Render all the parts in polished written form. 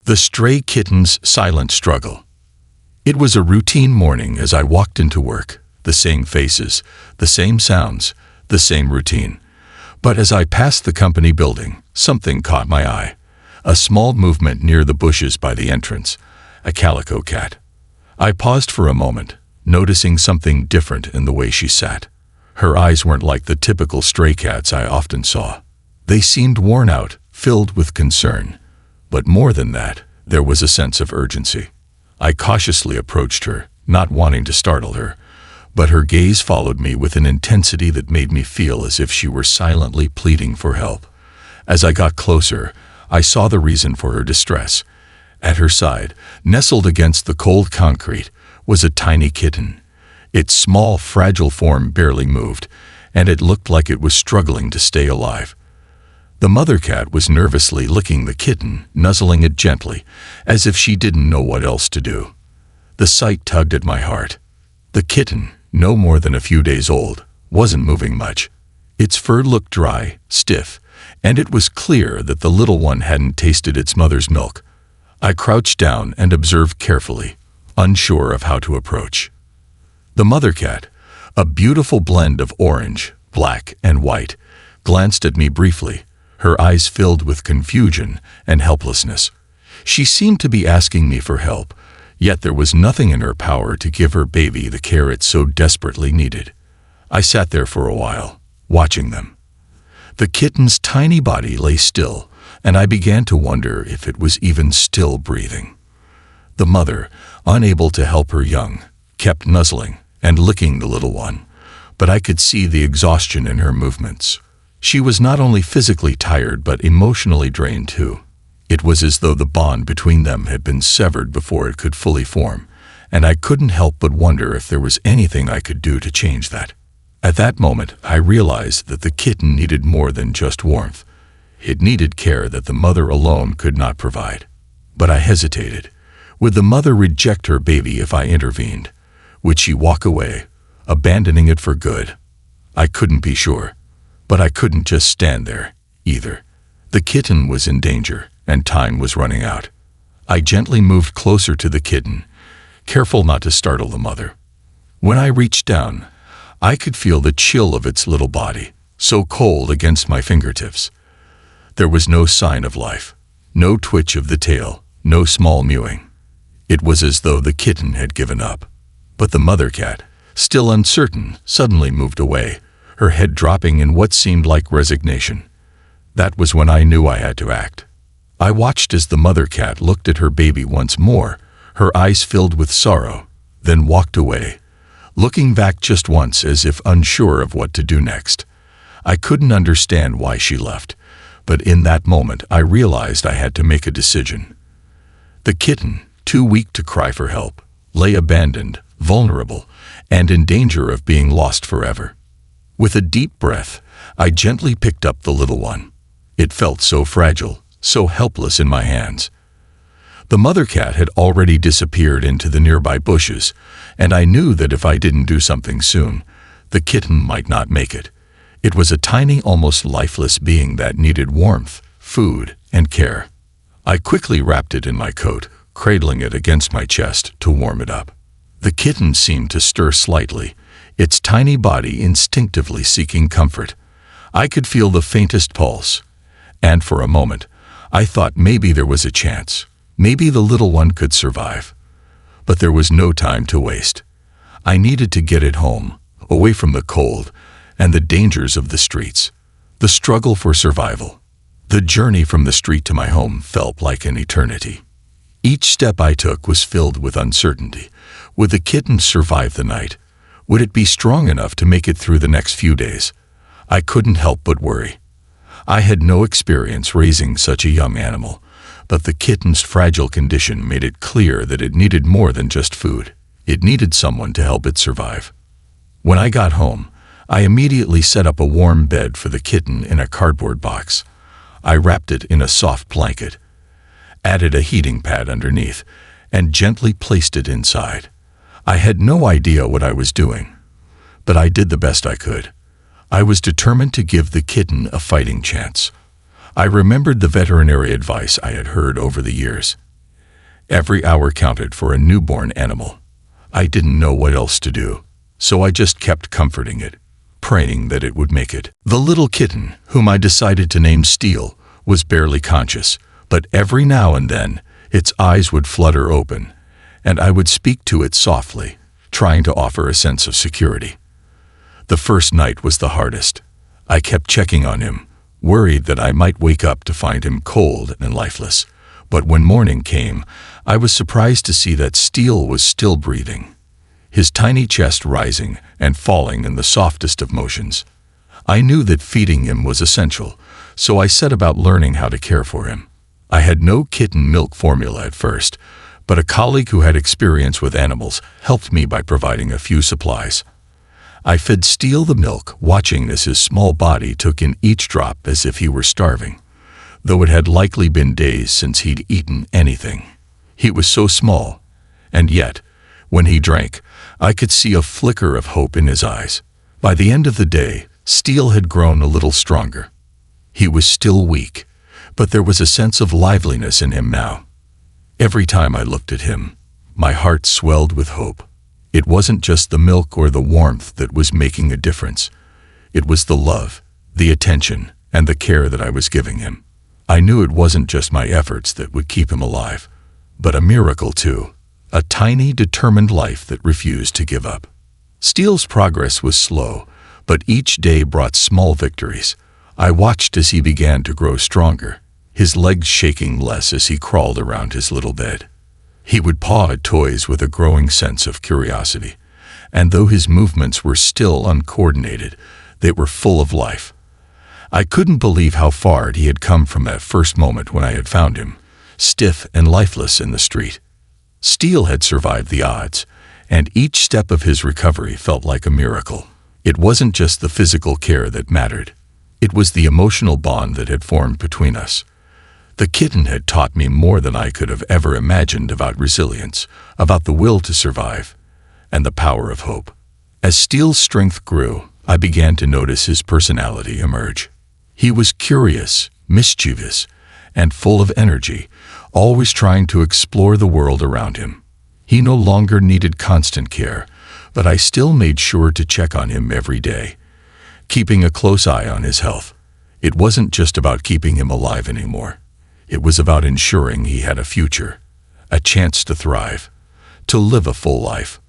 The stray kitten's silent struggle. It was a routine morning as I walked into work. The same faces, the same sounds, the same routine. But as I passed the company building, something caught my eye. A small movement near the bushes by the entrance. A calico cat. I paused for a moment, noticing something different in the way she sat. Her eyes weren't like the typical stray cats I often saw. They seemed worn out, filled with concern. But more than that, there was a sense of urgency. I cautiously approached her, not wanting to startle her, but her gaze followed me with an intensity that made me feel as if she were silently pleading for help. As I got closer, I saw the reason for her distress. At her side, nestled against the cold concrete, was a tiny kitten. Its small, fragile form barely moved, and it looked like it was struggling to stay alive. The mother cat was nervously licking the kitten, nuzzling it gently, as if she didn't know what else to do. The sight tugged at my heart. The kitten, no more than a few days old, wasn't moving much. Its fur looked dry, stiff, and it was clear that the little one hadn't tasted its mother's milk. I crouched down and observed carefully, unsure of how to approach. The mother cat, a beautiful blend of orange, black, and white, glanced at me briefly, her eyes filled with confusion and helplessness. She seemed to be asking me for help, yet there was nothing in her power to give her baby the care it so desperately needed. I sat there for a while, watching them. The kitten's tiny body lay still, and I began to wonder if it was even still breathing. The mother, unable to help her young, kept nuzzling and licking the little one, but I could see the exhaustion in her movements. She was not only physically tired but emotionally drained too. It was as though the bond between them had been severed before it could fully form, and I couldn't help but wonder if there was anything I could do to change that. At that moment, I realized that the kitten needed more than just warmth. It needed care that the mother alone could not provide. But I hesitated. Would the mother reject her baby if I intervened? Would she walk away, abandoning it for good? I couldn't be sure. But I couldn't just stand there, either. The kitten was in danger, and time was running out. I gently moved closer to the kitten, careful not to startle the mother. When I reached down, I could feel the chill of its little body, so cold against my fingertips. There was no sign of life, no twitch of the tail, no small mewing. It was as though the kitten had given up. But the mother cat, still uncertain, suddenly moved away, her head dropping in what seemed like resignation. That was when I knew I had to act. I watched as the mother cat looked at her baby once more, her eyes filled with sorrow, then walked away, looking back just once as if unsure of what to do next. I couldn't understand why she left, but in that moment I realized I had to make a decision. The kitten, too weak to cry for help, lay abandoned, vulnerable, and in danger of being lost forever. With a deep breath, I gently picked up the little one. It felt so fragile, so helpless in my hands. The mother cat had already disappeared into the nearby bushes, and I knew that if I didn't do something soon, the kitten might not make it. It was a tiny, almost lifeless being that needed warmth, food, and care. I quickly wrapped it in my coat, cradling it against my chest to warm it up. The kitten seemed to stir slightly, its tiny body instinctively seeking comfort. I could feel the faintest pulse, and for a moment, I thought maybe there was a chance. Maybe the little one could survive. But there was no time to waste. I needed to get it home, away from the cold and the dangers of the streets. The struggle for survival. The journey from the street to my home felt like an eternity. Each step I took was filled with uncertainty. Would the kitten survive the night? Would it be strong enough to make it through the next few days? I couldn't help but worry. I had no experience raising such a young animal, but the kitten's fragile condition made it clear that it needed more than just food. It needed someone to help it survive. When I got home, I immediately set up a warm bed for the kitten in a cardboard box. I wrapped it in a soft blanket, added a heating pad underneath, and gently placed it inside. I had no idea what I was doing, but I did the best I could. I was determined to give the kitten a fighting chance. I remembered the veterinary advice I had heard over the years. Every hour counted for a newborn animal. I didn't know what else to do, so I just kept comforting it, praying that it would make it. The little kitten, whom I decided to name Steel, was barely conscious, but every now and then its eyes would flutter open, and I would speak to it softly, trying to offer a sense of security. The first night was the hardest. I kept checking on him, worried that I might wake up to find him cold and lifeless. But when morning came, I was surprised to see that Steel was still breathing, his tiny chest rising and falling in the softest of motions. I knew that feeding him was essential, so I set about learning how to care for him. I had no kitten milk formula at first, but a colleague who had experience with animals helped me by providing a few supplies. I fed Steel the milk, watching as his small body took in each drop as if he were starving, though it had likely been days since he'd eaten anything. He was so small, and yet, when he drank, I could see a flicker of hope in his eyes. By the end of the day, Steel had grown a little stronger. He was still weak, but there was a sense of liveliness in him now. Every time I looked at him, my heart swelled with hope. It wasn't just the milk or the warmth that was making a difference. It was the love, the attention, and the care that I was giving him. I knew it wasn't just my efforts that would keep him alive, but a miracle too, a tiny, determined life that refused to give up. Steel's progress was slow, but each day brought small victories. I watched as he began to grow stronger, his legs shaking less as he crawled around his little bed. He would paw at toys with a growing sense of curiosity, and though his movements were still uncoordinated, they were full of life. I couldn't believe how far he had come from that first moment when I had found him, stiff and lifeless in the street. Steel had survived the odds, and each step of his recovery felt like a miracle. It wasn't just the physical care that mattered. It was the emotional bond that had formed between us. The kitten had taught me more than I could have ever imagined about resilience, about the will to survive, and the power of hope. As Steel's strength grew, I began to notice his personality emerge. He was curious, mischievous, and full of energy, always trying to explore the world around him. He no longer needed constant care, but I still made sure to check on him every day, keeping a close eye on his health. It wasn't just about keeping him alive anymore. It was about ensuring he had a future, a chance to thrive, to live a full life.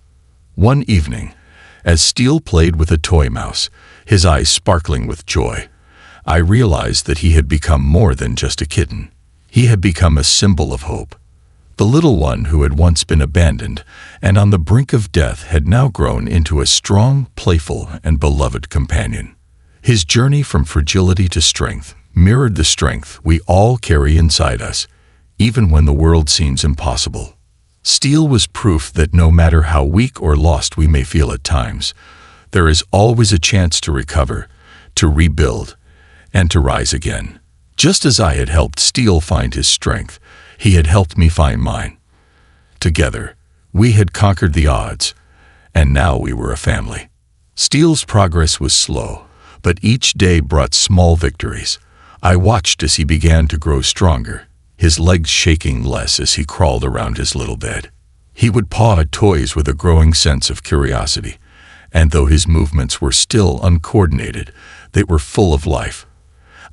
One evening, as Steel played with a toy mouse, his eyes sparkling with joy, I realized that he had become more than just a kitten. He had become a symbol of hope. The little one who had once been abandoned and on the brink of death had now grown into a strong, playful, and beloved companion. His journey from fragility to strength mirrored the strength we all carry inside us, even when the world seems impossible. Steel was proof that no matter how weak or lost we may feel at times, there is always a chance to recover, to rebuild, and to rise again. Just as I had helped Steel find his strength, he had helped me find mine. Together, we had conquered the odds, and now we were a family. Steel's progress was slow, but each day brought small victories. I watched as he began to grow stronger, his legs shaking less as he crawled around his little bed. He would paw at toys with a growing sense of curiosity, and though his movements were still uncoordinated, they were full of life.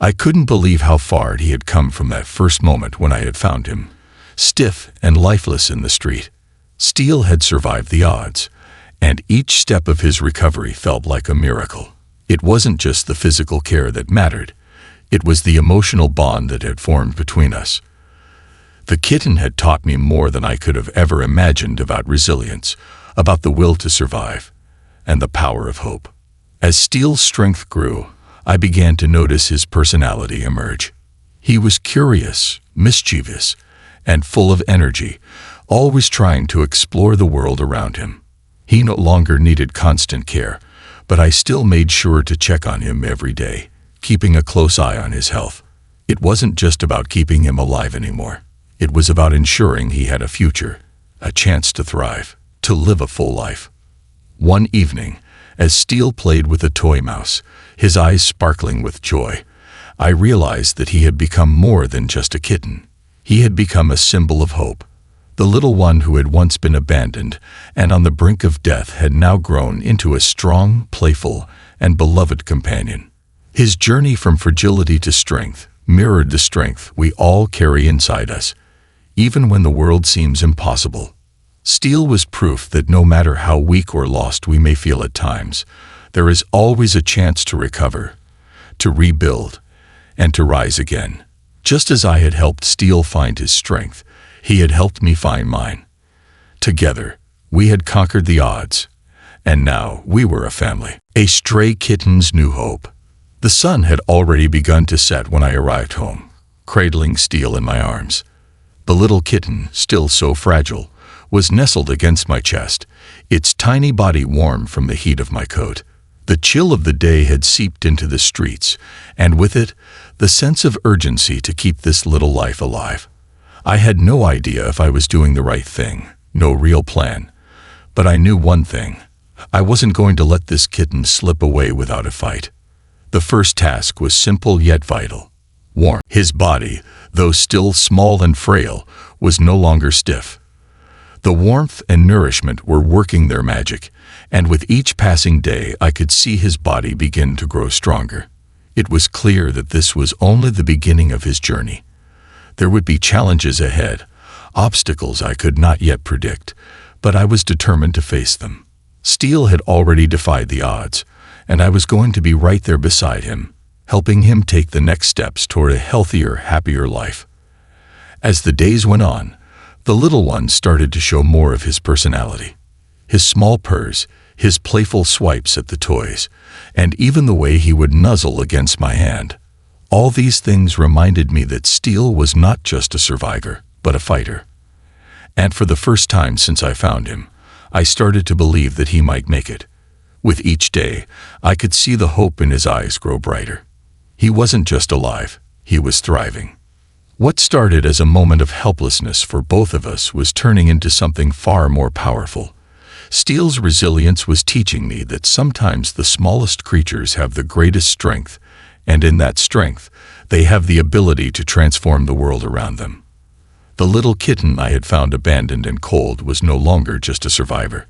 I couldn't believe how far he had come from that first moment when I had found him, stiff and lifeless in the street. Steel had survived the odds, and each step of his recovery felt like a miracle. It wasn't just the physical care that mattered. It was the emotional bond that had formed between us. The kitten had taught me more than I could have ever imagined about resilience, about the will to survive, and the power of hope. As Steel's strength grew, I began to notice his personality emerge. He was curious, mischievous, and full of energy, always trying to explore the world around him. He no longer needed constant care, but I still made sure to check on him every day, keeping a close eye on his health. It wasn't just about keeping him alive anymore. It was about ensuring he had a future, a chance to thrive, to live a full life. One evening, as Steel played with a toy mouse, his eyes sparkling with joy, I realized that he had become more than just a kitten. He had become a symbol of hope. The little one who had once been abandoned and on the brink of death had now grown into a strong, playful, and beloved companion. His journey from fragility to strength mirrored the strength we all carry inside us, even when the world seems impossible. Steele was proof that no matter how weak or lost we may feel at times, there is always a chance to recover, to rebuild, and to rise again. Just as I had helped Steele find his strength, he had helped me find mine. Together, we had conquered the odds, and now we were a family. A stray kitten's new hope. The sun had already begun to set when I arrived home, cradling Steele in my arms. The little kitten, still so fragile, was nestled against my chest, its tiny body warm from the heat of my coat. The chill of the day had seeped into the streets, and with it, the sense of urgency to keep this little life alive. I had no idea if I was doing the right thing, no real plan. But I knew one thing. I wasn't going to let this kitten slip away without a fight. The first task was simple yet vital. Warm. His body, though still small and frail, was no longer stiff. The warmth and nourishment were working their magic, and with each passing day I could see his body begin to grow stronger. It was clear that this was only the beginning of his journey. There would be challenges ahead, obstacles I could not yet predict, but I was determined to face them. Steele had already defied the odds, and I was going to be right there beside him, helping him take the next steps toward a healthier, happier life. As the days went on, the little one started to show more of his personality. His small purrs, his playful swipes at the toys, and even the way he would nuzzle against my hand. All these things reminded me that Steele was not just a survivor, but a fighter. And for the first time since I found him, I started to believe that he might make it. With each day, I could see the hope in his eyes grow brighter. He wasn't just alive, he was thriving. What started as a moment of helplessness for both of us was turning into something far more powerful. Steele's resilience was teaching me that sometimes the smallest creatures have the greatest strength, and in that strength, they have the ability to transform the world around them. The little kitten I had found abandoned and cold was no longer just a survivor.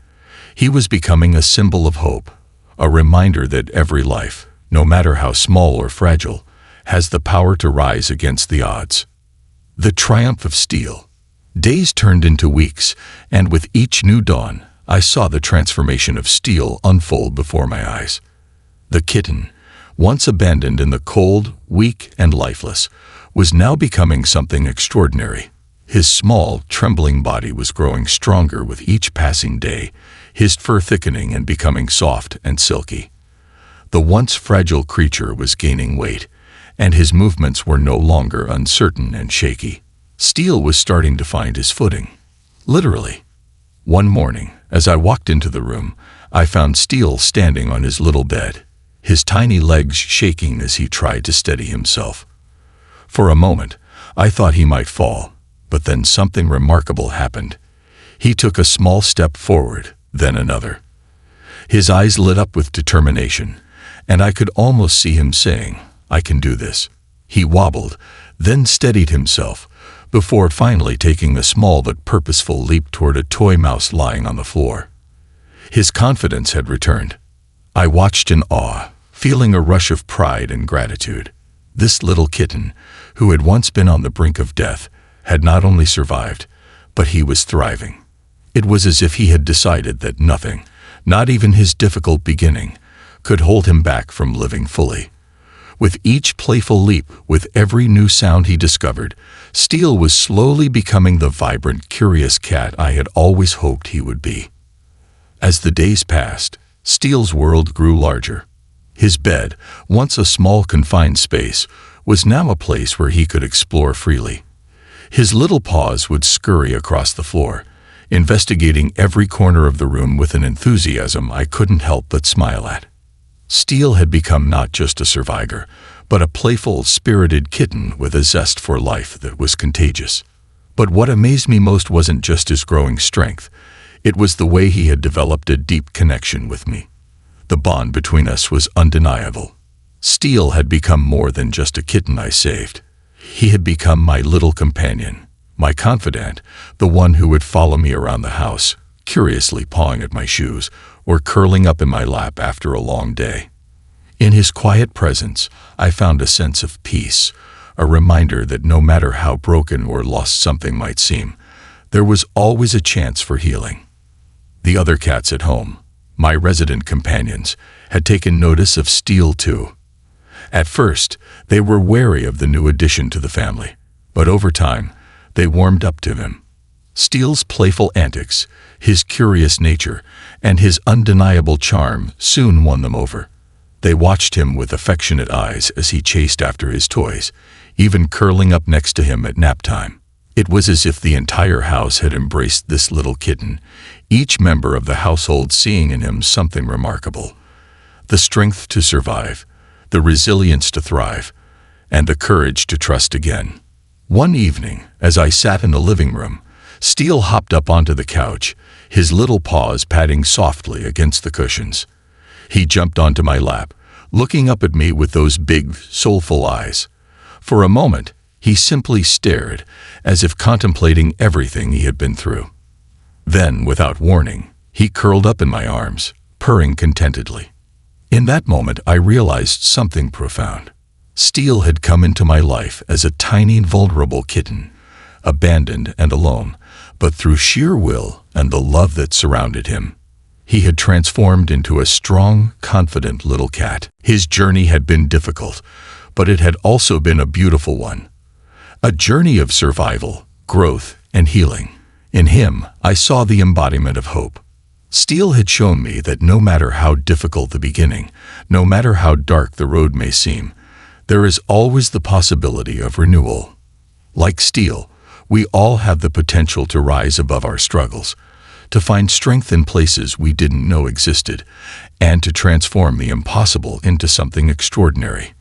He was becoming a symbol of hope, a reminder that every life, no matter how small or fragile, has the power to rise against the odds. The triumph of Steele. Days turned into weeks, and with each new dawn, I saw the transformation of Steele unfold before my eyes. The kitten, once abandoned in the cold, weak, and lifeless, was now becoming something extraordinary. His small, trembling body was growing stronger with each passing day, his fur thickening and becoming soft and silky. The once fragile creature was gaining weight, and his movements were no longer uncertain and shaky. Steele was starting to find his footing. Literally. One morning, as I walked into the room, I found Steele standing on his little bed, his tiny legs shaking as he tried to steady himself. For a moment, I thought he might fall, but then something remarkable happened. He took a small step forward, then another. His eyes lit up with determination, and I could almost see him saying, "I can do this." He wobbled, then steadied himself, before finally taking a small but purposeful leap toward a toy mouse lying on the floor. His confidence had returned. I watched in awe, feeling a rush of pride and gratitude. This little kitten, who had once been on the brink of death, had not only survived, but he was thriving. It was as if he had decided that nothing, not even his difficult beginning, could hold him back from living fully. With each playful leap, with every new sound he discovered, Steele was slowly becoming the vibrant, curious cat I had always hoped he would be. As the days passed, Steele's world grew larger. His bed, once a small confined space, was now a place where he could explore freely. His little paws would scurry across the floor, investigating every corner of the room with an enthusiasm I couldn't help but smile at. Steele had become not just a survivor, but a playful, spirited kitten with a zest for life that was contagious. But what amazed me most wasn't just his growing strength. It was the way he had developed a deep connection with me. The bond between us was undeniable. Steele had become more than just a kitten I saved. He had become my little companion, My confidant, the one who would follow me around the house, curiously pawing at my shoes or curling up in my lap after a long day. In his quiet presence, I found a sense of peace, a reminder that no matter how broken or lost something might seem, there was always a chance for healing. The other cats at home, my resident companions, had taken notice of Steele too. At first, they were wary of the new addition to the family, but over time, they warmed up to him. Steele's playful antics, his curious nature, and his undeniable charm soon won them over. They watched him with affectionate eyes as he chased after his toys, even curling up next to him at nap time. It was as if the entire house had embraced this little kitten, each member of the household seeing in him something remarkable. The strength to survive, the resilience to thrive, and the courage to trust again. One evening, as I sat in the living room, Steele hopped up onto the couch, his little paws patting softly against the cushions. He jumped onto my lap, looking up at me with those big, soulful eyes. For a moment, he simply stared, as if contemplating everything he had been through. Then, without warning, he curled up in my arms, purring contentedly. In that moment, I realized something profound. Steele had come into my life as a tiny, vulnerable kitten, abandoned and alone, but through sheer will and the love that surrounded him, he had transformed into a strong, confident little cat. His journey had been difficult, but it had also been a beautiful one. A journey of survival, growth, and healing. In him, I saw the embodiment of hope. Steele had shown me that no matter how difficult the beginning, no matter how dark the road may seem, there is always the possibility of renewal. Like Steele, we all have the potential to rise above our struggles, to find strength in places we didn't know existed, and to transform the impossible into something extraordinary.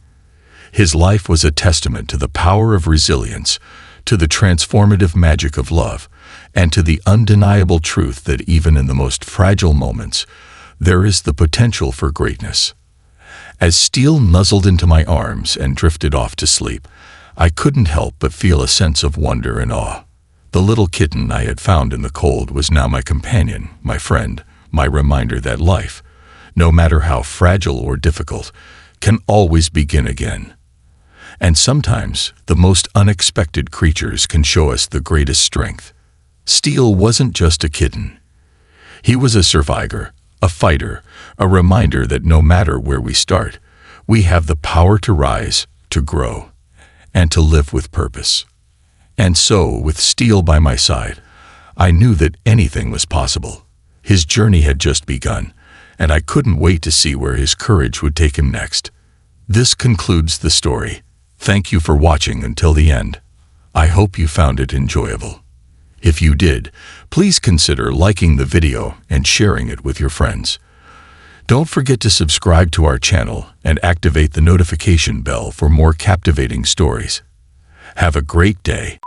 His life was a testament to the power of resilience, to the transformative magic of love, and to the undeniable truth that even in the most fragile moments, there is the potential for greatness. As Steele nuzzled into my arms and drifted off to sleep, I couldn't help but feel a sense of wonder and awe. The little kitten I had found in the cold was now my companion, my friend, my reminder that life, no matter how fragile or difficult, can always begin again. And sometimes, the most unexpected creatures can show us the greatest strength. Steele wasn't just a kitten. He was a survivor, a fighter, a reminder that no matter where we start, we have the power to rise, to grow, and to live with purpose. And so, with Steele by my side, I knew that anything was possible. His journey had just begun, and I couldn't wait to see where his courage would take him next. This concludes the story. Thank you for watching until the end. I hope you found it enjoyable. If you did, please consider liking the video and sharing it with your friends. Don't forget to subscribe to our channel and activate the notification bell for more captivating stories. Have a great day.